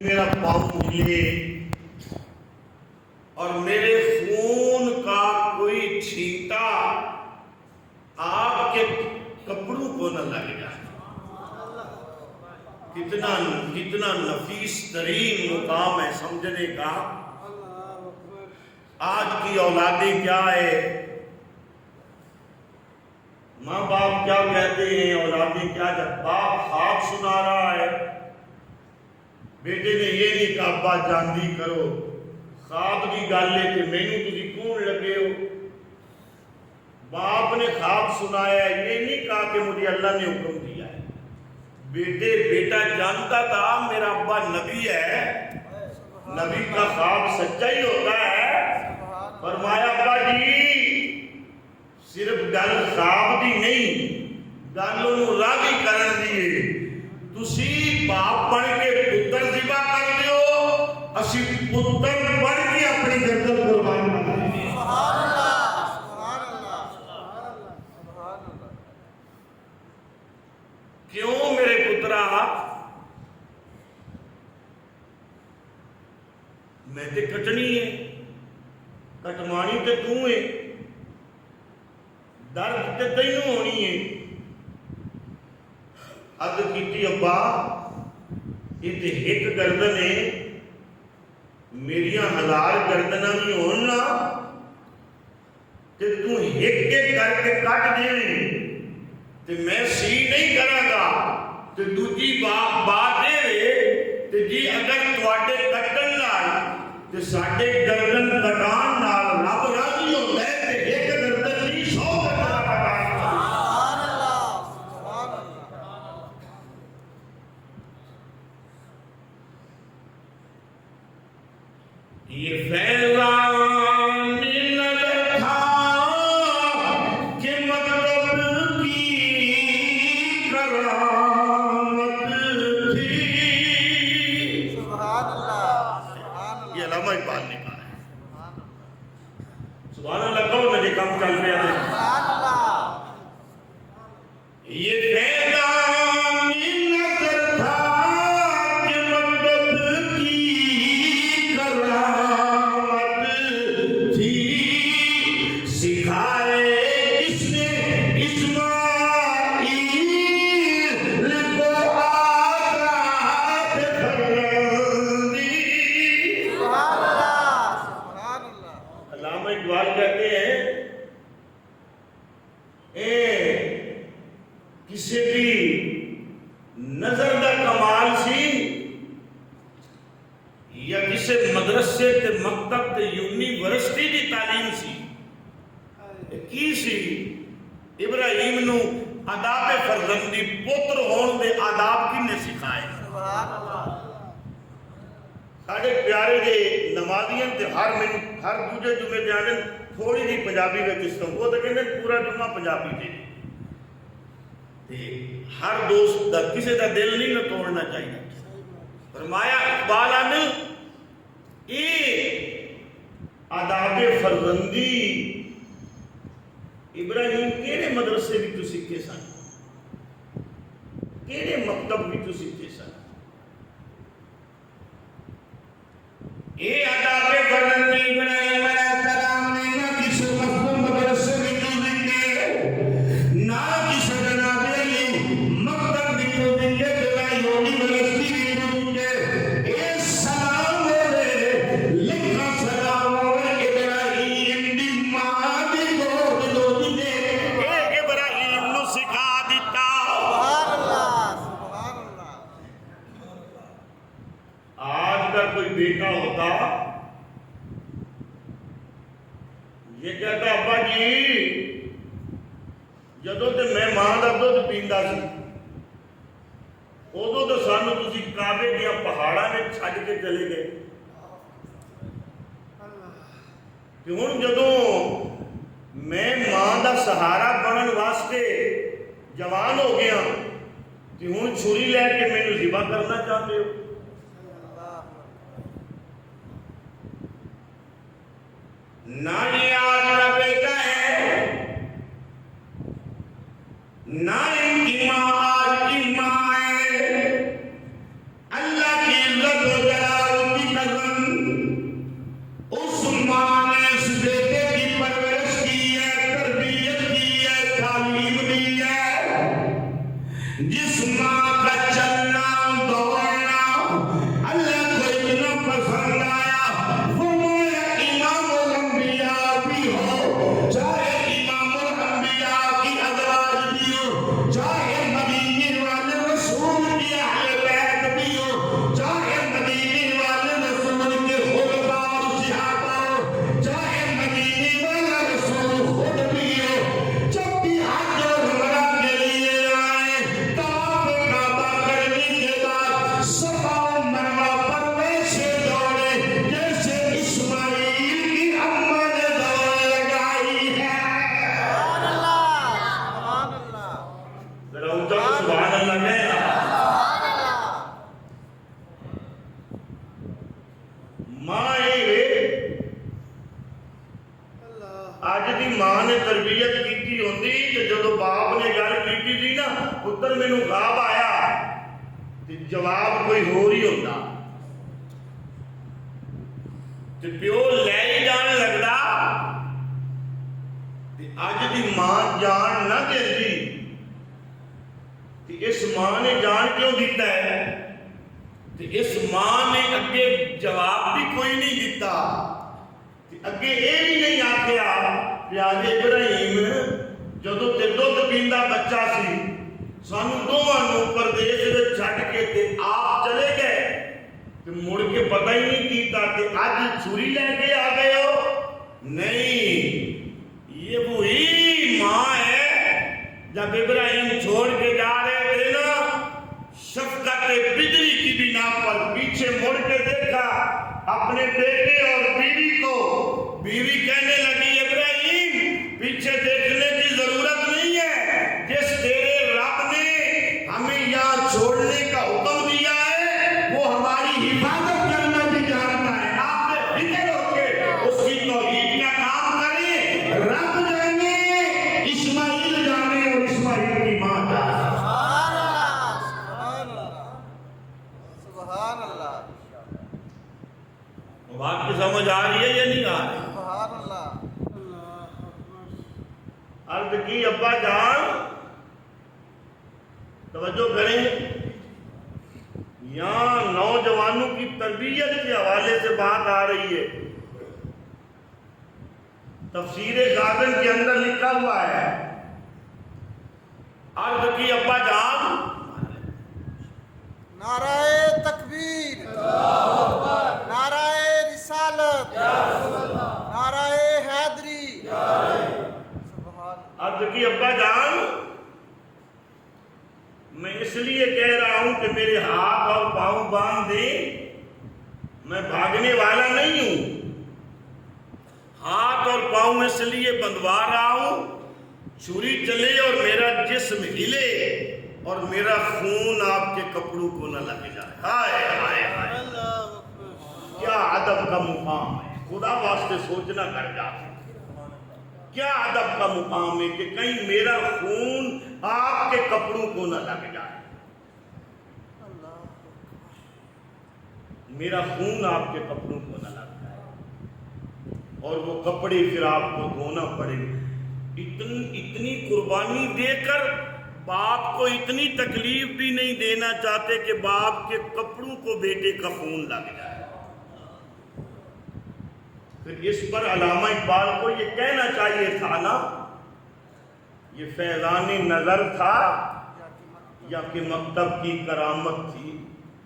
میرا پاؤں ملے اور میرے خون کا کوئی چھینٹا آپ کے کپڑوں کو نہ لگ جائے. کتنا نفیس ترین مقام ہے سمجھنے کا. آج کی اولادیں کیا ہے، ماں باپ کیا کہتے ہیں، اولادیں کیا. جب باپ خواب سنا رہا ہے، بیٹے نے یہ نہیں کہا ابا جاندی کرو، خواب کی گل ہے کہ مینوں تسی کون لگے ہو. باپ نے خواب سنایا، یہ نہیں کہا کہ مجھے اللہ نے حکم دیا ہے. بیٹا جانتا تھا میرا ابا نبی ہے، نبی کا خواب سچا ہی ہوتا ہے. فرمایا ابا جی صرف گل خواب دی نہیں، گل انہوں راضی کرن دی. تسی باپ بن کے پتر ذبح کر دیو، اسی پتر بن کے اپنی گردن قربان کر دیو. سبحان اللہ، سبحان اللہ، سبحان اللہ، سبحان اللہ. کیوں میرے پترا، میں تے کٹنی ہے، کٹوانی تے تو ہے، درد تے تینوں ہونی ہے. حد کیتی ابا یہ تے ایک گردن ہے، میریاں 1000 گردناں بھی ہون نا تے تو ایک کر کے کٹ دیں تے میں سی نہیں کراں گا. تے دوجی بات یہ تے جی اگر تواڈے کٹن نال تے ساڈے گردن کٹان نال رب راضی ہوندا ہے تے ایک گردن نہیں 100 گردن کٹان. سبحان اللہ، سبحان اللہ. یہ فیضان نظر تھا کہ مطلب کی کرامت تھی. سبحان اللہ، یہ علامہ اقبال نے کہا ہے. سبحان اللہ کہو، مجھے کم چل رہے ہیں. سبحان اللہ. یہ فیضان نظر تھا کہ مطلب کی کرامت تھی. سکھائے کس نے اسماعیل کو آداب فرزندی. سبحان اللہ، سبحان اللہ. علامہ اقبال کہتے ہیں کسی کی نظر دا کمال سی یا کسی مدرسے تے مکتب تے یونیورسٹی دی تعلیم سی، کی سی؟ ابراہیم نو آداب فرزندی پتر ہون دے آداب کن نے سکھائے. ساڑھے پیارے دے نمازیاں تے ہر دوجے جمعے جانے تھوڑی جی پنجابی میں کسٹم وہ تو کہنے پورا جمعہ پنجابی دے. ہر دوست دا کسی دا دل نہیں نہ توڑنا چاہیے. فرمایا اقبال آنے اے آداب فرزندی ابراہیم کیڑے مدرسے بھی تو سکھے سن، کیڑے مکتب بھی تو سکھے سن. اے آداب فرزندی ابراہیم علیہ السلام نے نہ کسی مدرسے بھی تو سکھے، نہ کسی جناب مکتب بھی تو سکھے، نہ یونیورسٹی بھی تو سکھے. اے سلام ہوئے لکھا سلام ہوئے ابراہیم دی ماں دی گود لوٹی نے اے ابراہیم نو سکھا دیتا. سبحان اللہ، سبحان اللہ. آج کا کوئی بیٹا ہوتا یہ کہتا ابا جی جدوں تے میں ماں دا دودھ پیندا سی ادوں تو سانو تسی کعبے دیاں پہاڑاں نے چھڈ کے چلے گئے، کہ ہن جدوں میں ماں دا سہارا بنن واسطے جوان ہو گیا کہ ہن چھری لے کے مینوں ذبح کرنا چاہتے ہو. نہ یہ آپ کا بیٹا ہے، نہ ان کی ماں آج کی ماں ہے. اللہ کی عزت ہو جائے ماں اج دی ماں نے تربیت کی ہوتی کہ جدو باپ نے گل کی تھی نا پتر مینوں غاب آیا تے جواب کوئی ہور ہی ہوتا تے پیو لے ہی جان لگدا تے اج دی ماں جان نہ دیندی تے اس ماں نے جان کیوں دیتا ہے تے اس ماں نے اگے جواب بھی کوئی نہیں دیتا اگے یہ بھی نہیں آخیا پیارے ابراہیم جدو تے دودھ پیندا بچہ سی سانو دونوں پردیس وچ چھڈ کے تے آپ چلے گئے تے مڑ کے پتہ ہی نہیں کیتا تے اج چھری لے کے آ گئے ہو نہیں یہ وہی ماں ہے جب ابراہیم چھوڑ کے جا رہے تھے نا شفقت بدری کی بنا پر پیچھے مڑ کے دیکھا اپنے بیٹے اور بیوی کو بیوی کہنے لگی ابراہیم پیچھے دیکھنے کی ضرورت نہیں ہے جس تیرے رب نے ہمیں یہاں چھوڑنے کا حکم دیا ہے وہ ہماری حفاظت کرنا بھی جانتا ہے آپ نے فکر ہو کے اس کی توحید کا کام کریں رب جانے اسماعیل جانے اور اسماعیل کی ماں جانے سبحان اللہ بات کی سمجھ آ رہی ہے یا نہیں آ رہی سبحان اللہ عرض کی ابا جان توجہ کریں یہاں نوجوانوں کی تربیت کے حوالے سے بات آ رہی ہے تفسیر غابن کے اندر لکھا ہوا ہے عرض کی ابا جان نعرہ تکبیر نعرہ رسالت نعرہ حیدری عرض کی ابا جان میں اس لیے کہہ رہا ہوں کہ میرے ہاتھ اور پاؤں باندھ دیں میں بھاگنے والا نہیں ہوں ہاتھ اور پاؤں اس لیے بندھوا رہا ہوں چھری چلے اور میرا جسم ہلے اور میرا خون آپ کے کپڑوں کو نہ لگ جائے ہائے ہائے ہائے کیا ادب کا مقام ہے خدا واسطے سوچنا کر جا کیا ادب کا مقام ہے کہ کہیں میرا خون آپ کے کپڑوں کو نہ لگ جائے میرا خون آپ کے کپڑوں کو نہ لگ جائے اور وہ کپڑے پھر آپ کو دھونا پڑے اتنی قربانی دے کر باپ کو اتنی تکلیف بھی نہیں دینا چاہتے کہ باپ کے کپڑوں کو بیٹے کا خون لگ جائے پھر اس پر علامہ اقبال کو یہ کہنا چاہیے تھا نا یہ فیضان نظر تھا یا کہ مکتب کی کرامت تھی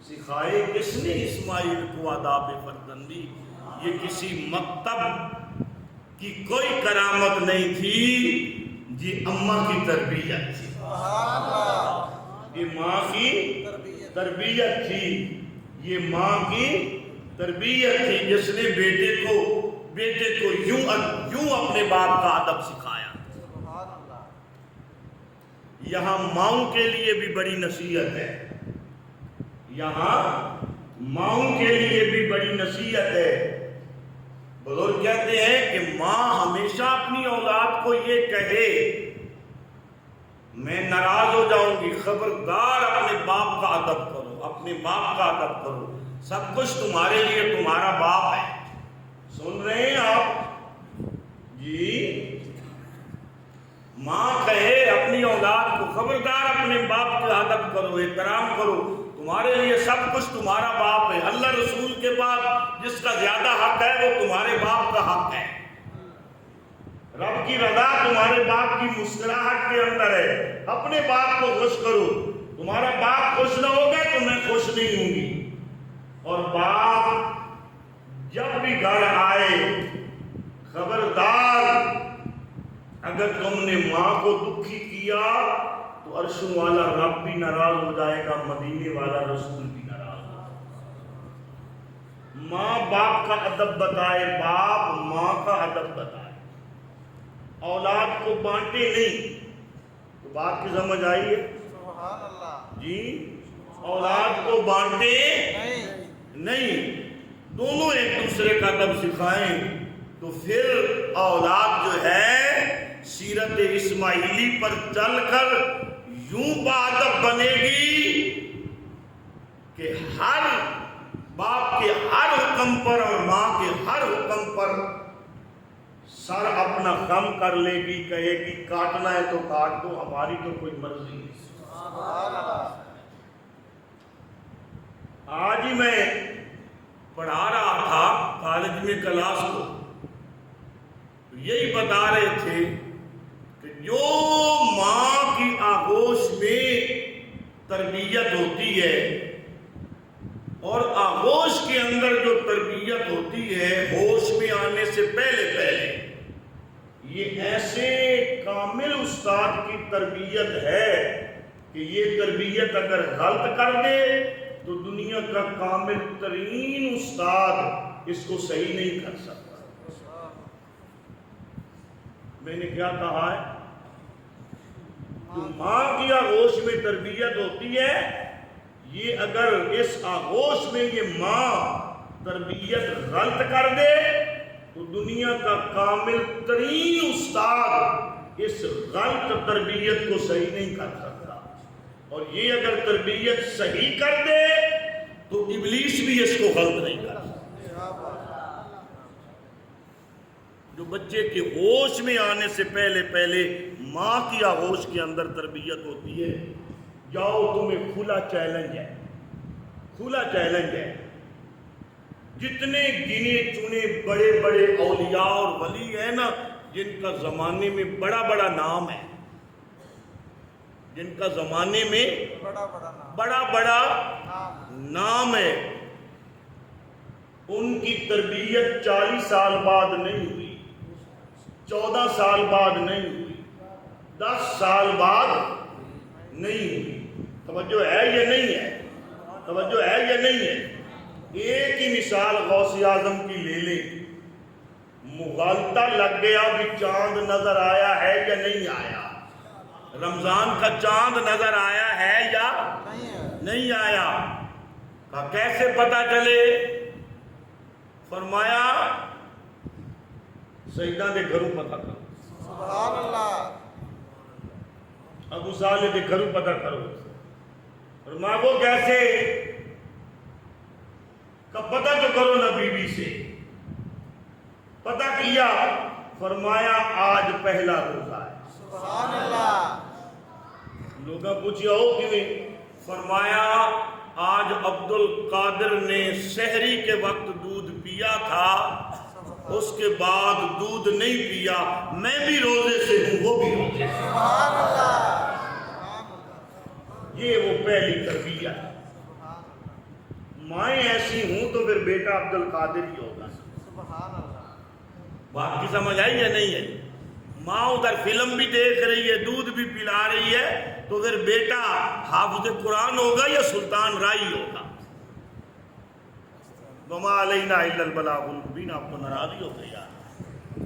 سکھائے کس نے اسماعیل کو آداب فرزندی یہ کسی مکتب کی کوئی کرامت نہیں تھی یہ اماں کی تربیت تھی یہ ماں کی تربیت تھی یہ ماں کی تربیت تھی جس نے بیٹے کو یوں اپنے باپ کا ادب سکھایا یہاں ماؤں کے لیے بھی بڑی نصیحت ہے یہاں ماؤں کے لیے بھی بڑی نصیحت ہے بزرگ کہتے ہیں کہ ماں ہمیشہ اپنی اولاد کو یہ کہے میں ناراض ہو جاؤں گی خبردار اپنے باپ کا ادب کرو اپنے باپ کا ادب کرو سب کچھ تمہارے لیے تمہارا باپ ہے سن رہے ہیں آپ جی ماں کہے اپنی اولاد کو خبردار اپنے باپ کا ادب کرو احترام کرو تمہارے لیے سب کچھ تمہارا باپ ہے اللہ رسول کے بعد جس کا زیادہ حق ہے وہ تمہارے باپ کا حق ہے رب کی رضا تمہارے باپ کی مسکراہٹ کے اندر ہے اپنے باپ کو خوش کرو تمہارا باپ خوش نہ ہوگا تو میں خوش نہیں ہوں گی اور باپ جب بھی گھر آئے خبردار اگر تم نے ماں کو دکھی کیا تو عرش والا رب بھی ناراض ہو جائے گا مدینے والا رسول بھی ناراض ہو جائے گا ماں باپ کا ادب بتائے باپ ماں کا ادب بتائے اولاد کو بانٹے نہیں تو بات کی سمجھ آئی ہے سبحان اللہ جی اولاد کو بانٹے نہیں دونوں ایک دوسرے کا ادب سکھائیں تو پھر اولاد جو ہے سیرت اسماعیلی پر چل کر یوں باادب بنے گی کہ ہر باپ کے ہر حکم پر اور ماں کے ہر حکم پر سر اپنا خم کر لے گی، کہے گی کاٹنا ہے تو کاٹ دو، ہماری تو کوئی مرضی نہیں۔ سبحان اللہ۔ آج ہی میں پڑھا رہا تھا کالج میں کلاس کو، یہی بتا رہے تھے کہ جو ماں کی آغوش میں تربیت ہوتی ہے اور آغوش کے اندر جو تربیت ہوتی ہے ہوش میں آنے سے پہلے پہلے، یہ ایسے کامل استاد کی تربیت ہے کہ یہ تربیت اگر غلط کر دے تو دنیا کا کامل ترین استاد اس کو صحیح نہیں کر سکتا۔ میں نے کیا کہا ہے؟ جو ماں کی آغوش میں تربیت ہوتی ہے، یہ اگر اس آغوش میں یہ ماں تربیت غلط کر دے تو دنیا کا کامل ترین استاد اس غلط تربیت کو صحیح نہیں کر سکتا، اور یہ اگر تربیت صحیح کر دے تو ابلیس بھی اس کو غلط نہیں کر سکتا۔ جو بچے کے ہوش میں آنے سے پہلے پہلے ماں کی آغوش کے اندر تربیت ہوتی ہے، جاؤ تمہیں کھلا چیلنج ہے، کھلا چیلنج ہے، جتنے گنے چنے بڑے بڑے اولیاء اور ولی ہیں نا، جن کا زمانے میں بڑا بڑا نام ہے، جن کا زمانے میں بڑا بڑا نام ہے، ان کی تربیت 40 سال بعد نہیں ہوئی، 14 سال بعد نہیں ہوئی، 10 سال بعد نہیں ہوئی۔ توجہ ہے یا نہیں ہے؟ توجہ ہے یا نہیں ہے؟ ایک ہی مثال غوث اعظم کی لے لیں، مغالطہ لگ گیا بھی چاند نظر آیا ہے یا نہیں آیا، رمضان کا چاند نظر آیا ہے یا نہیں آیا، کہا کیسے پتا چلے؟ فرمایا سیدہ دے گھروں پتا کرو، سبحان اللہ۔ ابو صالح دے گھروں پتا کرو، فرمایا وہ کیسے؟ کہ پتا تو کرو نا بی بی سے، پتا کیا، فرمایا آج پہلا روزہ ہے۔ سبحان اللہ۔ لوگوں پوچھا ہو کیوں؟ فرمایا آج عبد القادر نے سحری کے وقت دودھ پیا تھا، اس کے بعد دودھ نہیں پیا، میں بھی روزے سے ہوں، وہ بھی روزے سے۔ سبحان اللہ۔ یہ وہ پہلی تربیت ہے۔ مائیں ایسی ہوں تو پھر بیٹا عبد القادر ہی ہوگا۔ سبحان اللہ۔ بات کی سمجھ آئی یا نہیں ہے؟ ماں ادھر فلم بھی دیکھ رہی ہے، دودھ بھی پلا رہی ہے، تو پھر بیٹا حافظ قرآن ہوگا یا سلطان رائی ہوگا؟ وما علینا الا البلاغ المبین۔ آپ تو ناراضی ہو گئے یار۔